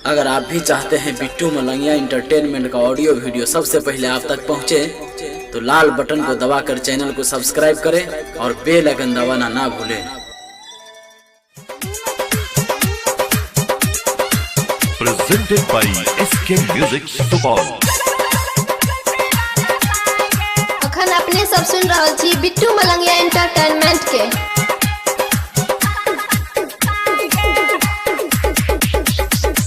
अगर आप भी चाहते हैं बिट्टू मलंगिया इंटरटेनमेंट का ऑडियो वीडियो सबसे पहले आप तक पहुंचे, तो लाल बटन को दबाकर चैनल को सब्सक्राइब करें और बेल आइकन दबाना ना भूलें। Presented by SK Music Supal। अखन अपने सब सुन रहल छी बिट्टू मलंगिया एंटरटेनमेंट के।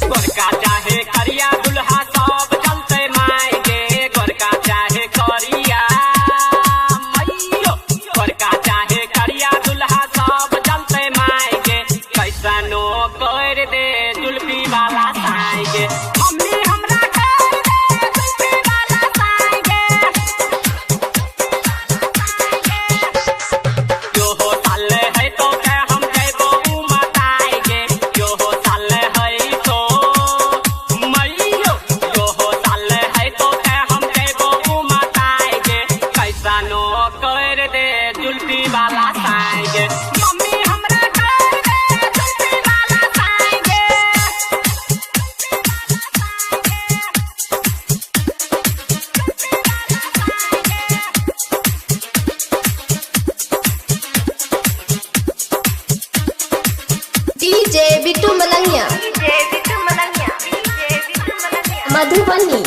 गोरका चाहे करिया दुल्हा सब चलते मायके, गोरका चाहे करिया मैयो, गोरका चाहे करिया दुल्हा सब चलते मायके, कैसनो कर दे जुल्फी वाला साईगे, मम्मी हमरा कर दे जुल्फी वाला साईगे, जो हो साले है तो के हम जइबो उमताएगे, जो हो साले है तो मैयो, जो हो साले है तो के हम जइबो उमताएगे, कैसनो कर दे जुल्फी वाला साईगे, मम्मी हमरा कर दे जुल्फी वाला साईगे। डीजे बिट्टू मलंगिया मधुबनी।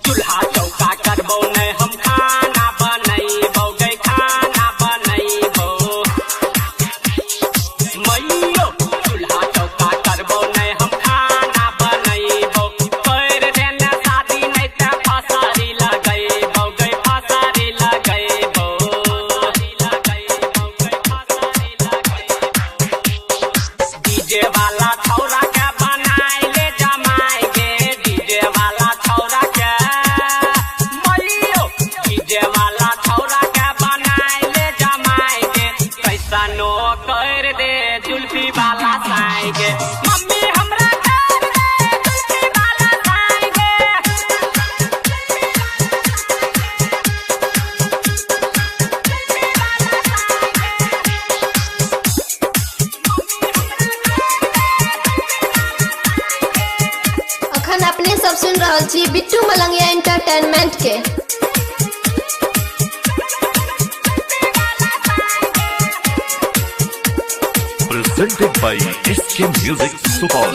चूल्हा चौका करबो ने हम खाना बनैबो गे खाना बनैबो मैयो, चूल्हा चौका करबो ने हम खाना बनैबो, कर देना शादी नहीं त फसारी लगैबो गे फसारी लगैबो, डीजे वाला छौरा के बनाई ले जमाई गे, डीजे वाला छौरा के मैयो, डीजे वाला छौरा के बनाई ले जमाई गे, कैसनो कर दे जुल्फी वाला साईगे, मम्मी हमरा कर दे जुल्फी वाला साईगे। अखन अपने सब सुन रहल छी बिट्टू मलंगिया एंटरटेनमेंट के। Presented by SK Music Supal।